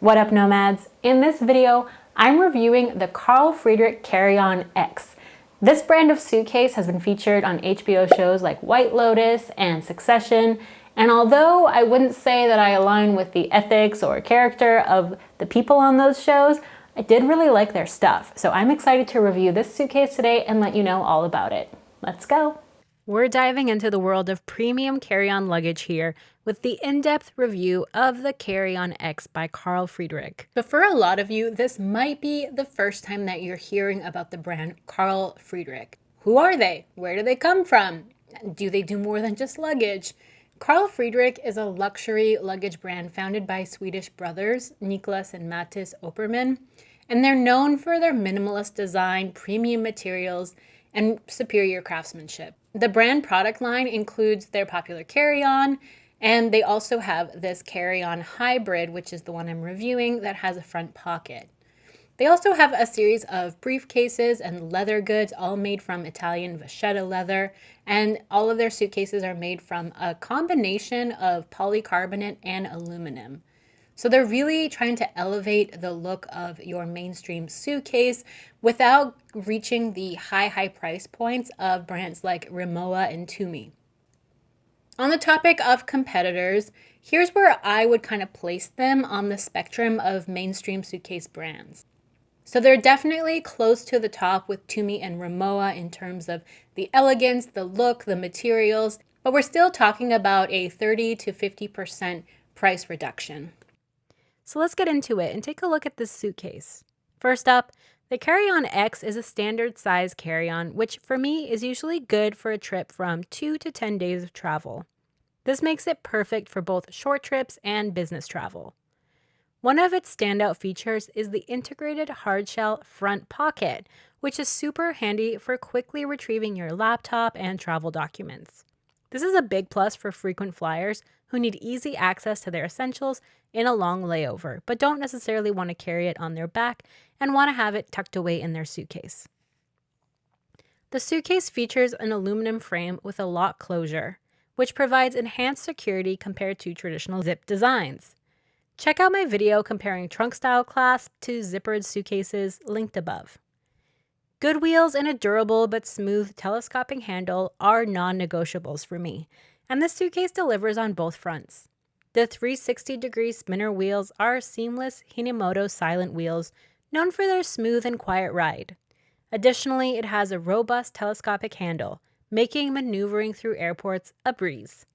What up, nomads? In this video, I'm reviewing the Carl Friedrik Carry-on X. This brand of suitcase has been featured on HBO shows like White Lotus and Succession, and although I wouldn't say that I align with the ethics or character of the people on those shows, I did really like their stuff. So I'm excited to review this suitcase today and let you know all about it. Let's go. We're diving into the world of premium carry-on luggage here with the in-depth review of the Carry-on X by Carl Friedrik. So for a lot of you, this might be the first time that you're hearing about the brand Carl Friedrik. Who are they? Where do they come from? Do they do more than just luggage? Carl Friedrik is a luxury luggage brand founded by Swedish brothers Niklas and Mattis Opperman, and they're known for their minimalist design, premium materials, and superior craftsmanship. The brand product line includes their popular carry-on, and they also have this carry-on hybrid, which is the one I'm reviewing, that has a front pocket. They also have a series of briefcases and leather goods, all made from Italian vachetta leather, and all of their suitcases are made from a combination of polycarbonate and aluminum. So they're really trying to elevate the look of your mainstream suitcase without reaching the high price points of brands like Rimowa and Tumi. On the topic of competitors, here's where I would kind of place them on the spectrum of mainstream suitcase brands. So they're definitely close to the top with Tumi and Rimowa in terms of the elegance, the look, the materials, but we're still talking about a 30 to 50% price reduction. So let's get into it and take a look at this suitcase. First up, the Carry-on X is a standard size carry-on, which for me is usually good for a trip from 2 to 10 days of travel. This makes it perfect for both short trips and business travel. One of its standout features is the integrated hardshell front pocket, which is super handy for quickly retrieving your laptop and travel documents. This is a big plus for frequent flyers who need easy access to their essentials in a long layover, but don't necessarily want to carry it on their back and want to have it tucked away in their suitcase. The suitcase features an aluminum frame with a lock closure, which provides enhanced security compared to traditional zip designs. Check out my video comparing trunk-style clasp to zippered suitcases linked above. Good wheels and a durable but smooth telescoping handle are non-negotiables for me, and this suitcase delivers on both fronts. The 360-degree spinner wheels are seamless Hinimoto silent wheels known for their smooth and quiet ride. Additionally, it has a robust telescopic handle, making maneuvering through airports a breeze.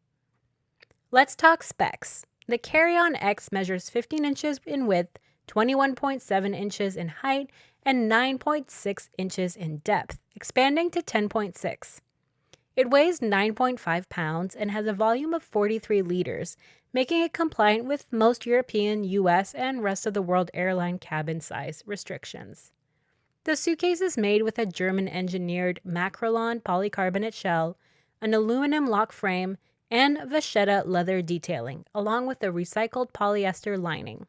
Let's talk specs. The Carry-on X measures 15 inches in width, 21.7 inches in height, and 9.6 inches in depth, expanding to 10.6. It weighs 9.5 pounds and has a volume of 43 liters, making it compliant with most European, US, and rest of the world airline cabin size restrictions. The suitcase is made with a German-engineered Makrolon polycarbonate shell, an aluminum lock frame, and vachetta leather detailing, along with a recycled polyester lining.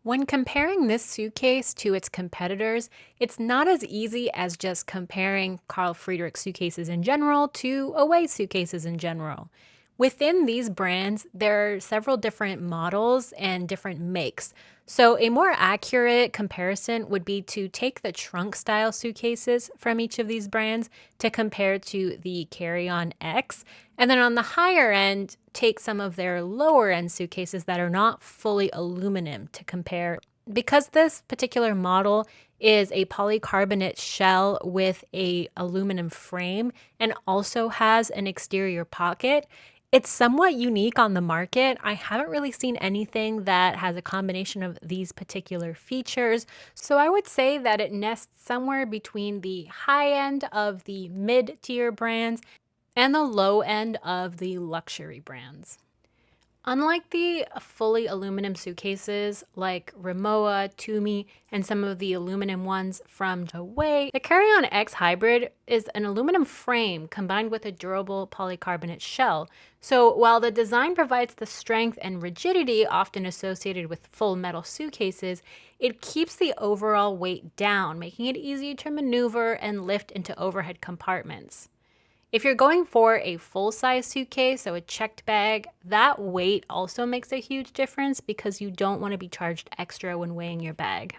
When comparing this suitcase to its competitors, it's not as easy as just comparing Carl Friedrik suitcases in general to Away suitcases in general. Within these brands, there are several different models and different makes. So a more accurate comparison would be to take the trunk-style suitcases from each of these brands to compare to the Carry-on X, and then on the higher end, take some of their lower-end suitcases that are not fully aluminum to compare. Because this particular model is a polycarbonate shell with a aluminum frame and also has an exterior pocket, it's somewhat unique on the market. I haven't really seen anything that has a combination of these particular features, so I would say that it nests somewhere between the high end of the mid-tier brands and the low end of the luxury brands. Unlike the fully aluminum suitcases like Rimowa, Tumi, and some of the aluminum ones from Away, the Carry-on X Hybrid is an aluminum frame combined with a durable polycarbonate shell. So while the design provides the strength and rigidity often associated with full metal suitcases, it keeps the overall weight down, making it easy to maneuver and lift into overhead compartments. If you're going for a full-size suitcase, so a checked bag, that weight also makes a huge difference because you don't want to be charged extra when weighing your bag.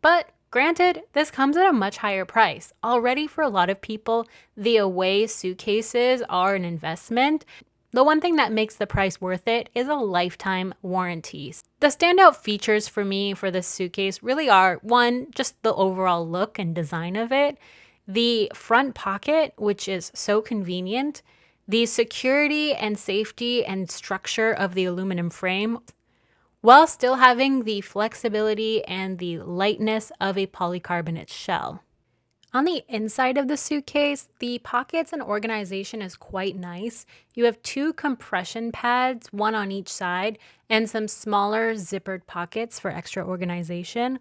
But granted, this comes at a much higher price. Already for a lot of people, the away suitcases are an investment. The one thing that makes the price worth it is a lifetime warranty. The standout features for me for this suitcase really are, one, just the overall look and design of it, the front pocket, which is so convenient, the security and safety and structure of the aluminum frame, while still having the flexibility and the lightness of a polycarbonate shell. On the inside of the suitcase, the pockets and organization is quite nice. You have 2 compression pads, one on each side, and some smaller zippered pockets for extra organization.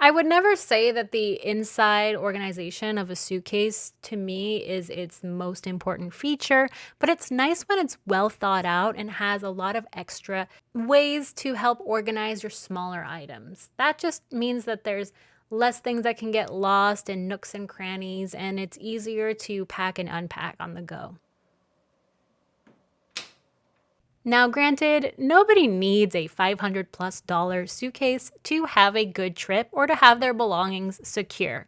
I would never say that the inside organization of a suitcase to me is its most important feature, but it's nice when it's well thought out and has a lot of extra ways to help organize your smaller items. That just means that there's less things that can get lost in nooks and crannies, and it's easier to pack and unpack on the go. Now granted, nobody needs a $500+ suitcase to have a good trip or to have their belongings secure.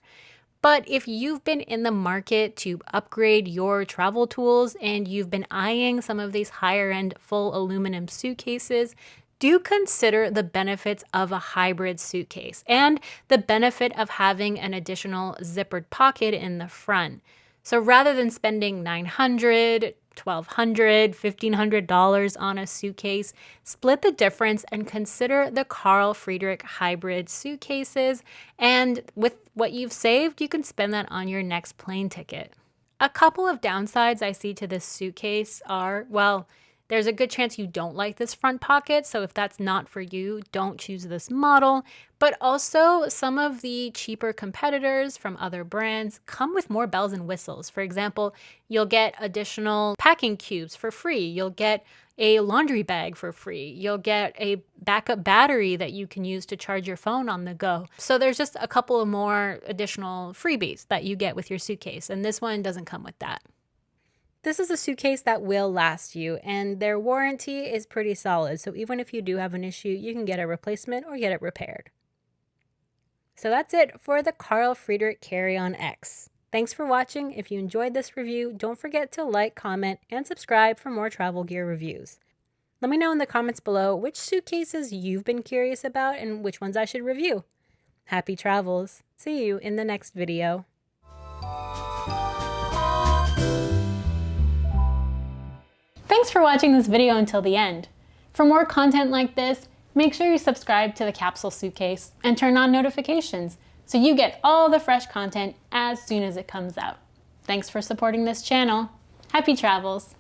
But if you've been in the market to upgrade your travel tools and you've been eyeing some of these higher end full aluminum suitcases, do consider the benefits of a hybrid suitcase and the benefit of having an additional zippered pocket in the front. So rather than spending $900, $1,200, $1,500 on a suitcase, split the difference and consider the Carl Friedrik hybrid suitcases. And with what you've saved, you can spend that on your next plane ticket. A couple of downsides I see to this suitcase are, well, there's a good chance you don't like this front pocket, so if that's not for you, don't choose this model. But also, some of the cheaper competitors from other brands come with more bells and whistles. For example, you'll get additional packing cubes for free. You'll get a laundry bag for free. You'll get a backup battery that you can use to charge your phone on the go. So there's just a couple of more additional freebies that you get with your suitcase, and this one doesn't come with that. This is a suitcase that will last you, and their warranty is pretty solid, so even if you do have an issue, you can get a replacement or get it repaired. So that's it for the Carl Friedrik Carry-on X. Thanks for watching. If you enjoyed this review, don't forget to like, comment, and subscribe for more travel gear reviews. Let me know in the comments below which suitcases you've been curious about and which ones I should review. Happy travels! See you in the next video. Thanks for watching this video until the end. For more content like this, make sure you subscribe to the Capsule Suitcase and turn on notifications so you get all the fresh content as soon as it comes out. Thanks for supporting this channel. Happy travels!